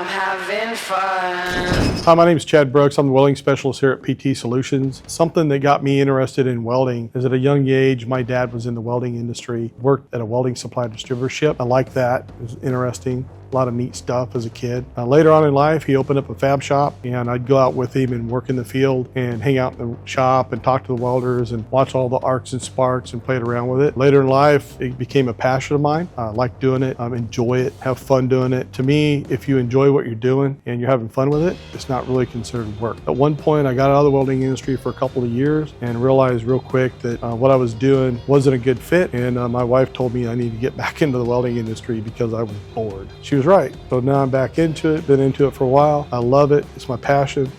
I'm having fun. Hi, my name is Chad Brooks. I'm the welding specialist here at PTSolutions. Something that got me interested in welding is at a young age, my dad was in the welding industry, worked at a welding supply distributorship. I liked that. It was interesting. A lot of neat stuff as a kid. Later on in life, he opened up a fab shop, and I'd go out with him and work in the field and hang out in the shop and talk to the welders and watch all the arcs and sparks and play around with it. Later in life, it became a passion of mine. I like doing it, enjoy it, have fun doing it. To me, if you enjoy what you're doing and you're having fun with it, it's not really considered work. At one point, I got out of the welding industry for a couple of years and realized real quick that what I was doing wasn't a good fit, and my wife told me I need to get back into the welding industry because I was bored. She was right. So now I'm back into it, been into it for a while. I love it, it's my passion.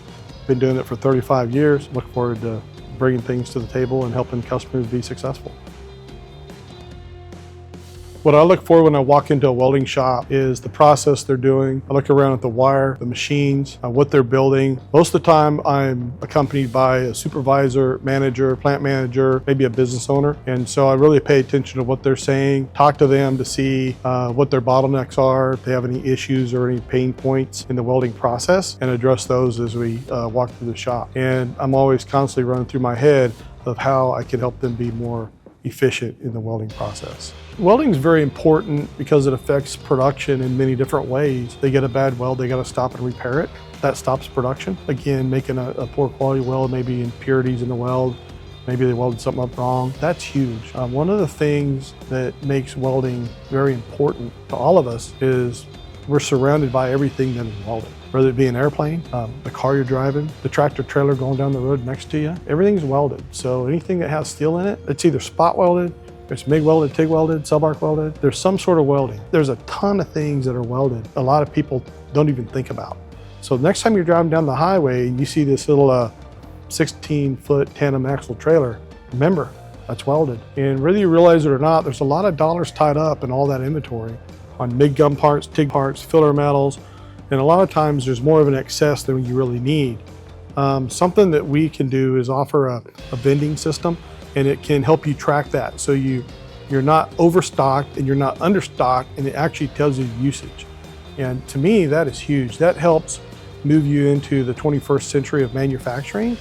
Been doing it for 35 years. Look forward to bringing things to the table and helping customers be successful. What I look for when I walk into a welding shop is the process they're doing. I look around at the wire, the machines, what they're building. Most of the time I'm accompanied by a supervisor, manager, plant manager, maybe a business owner. And so I really pay attention to what they're saying, talk to them to see what their bottlenecks are, if they have any issues or any pain points in the welding process, and address those as we walk through the shop. And I'm always constantly running through my head of how I can help them be more efficient in the welding process. Welding is very important because it affects production in many different ways. They get a bad weld, they got to stop and repair it. That stops production. Again, making a poor quality weld, maybe impurities in the weld, maybe they welded something up wrong. That's huge. One of the things that makes welding very important to all of us is we're surrounded by everything that is welded. Whether it be an airplane, the car you're driving, the tractor trailer going down the road next to you, everything's welded. So anything that has steel in it, it's either spot welded, it's MIG welded, TIG welded, sub-arc welded. There's some sort of welding. There's a ton of things that are welded a lot of people don't even think about. So next time you're driving down the highway and you see this little 16-foot tandem axle trailer, remember, that's welded. And whether you realize it or not, there's a lot of dollars tied up in all that inventory on MIG gun parts, TIG parts, filler metals, and a lot of times there's more of an excess than you really need. Something that we can do is offer a vending system, and it can help you track that. So you're not overstocked and you're not understocked, and it actually tells you usage. And to me, that is huge. That helps move you into the 21st century of manufacturing.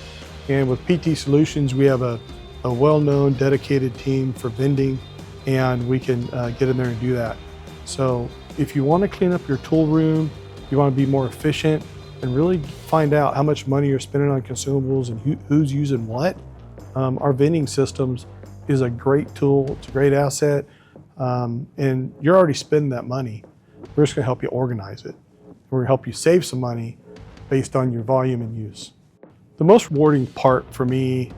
And with PTSolutions, we have a well-known, dedicated team for vending, and we can get in there and do that. So if you want to clean up your tool room, you want to be more efficient and really find out how much money you're spending on consumables and who's using what, our vending systems is a great tool. It's a great asset, and you're already spending that money. We're just going to help you organize it. We're going to help you save some money based on your volume and use. The most rewarding part for me,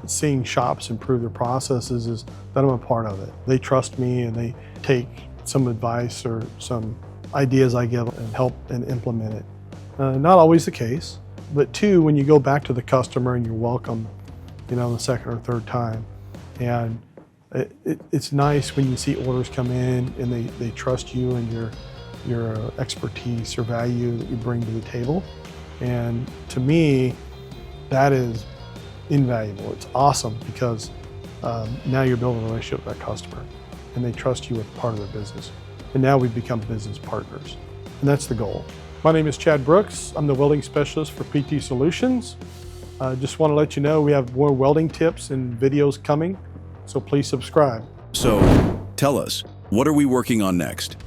seeing shops improve their processes, is that I'm a part of it. They trust me and they take some advice or some ideas I give and help and implement it. Not always the case, but two, when you go back to the customer and you're welcome, the second or third time. And it's nice when you see orders come in and they trust you and your expertise or value that you bring to the table. And to me, that is invaluable. It's awesome because now you're building a relationship with that customer and they trust you with part of their business. And now we've become business partners. And that's the goal. My name is Chad Brooks. I'm the welding specialist for PTSolutions. Just want to let you know we have more welding tips and videos coming, so please subscribe. So tell us, what are we working on next?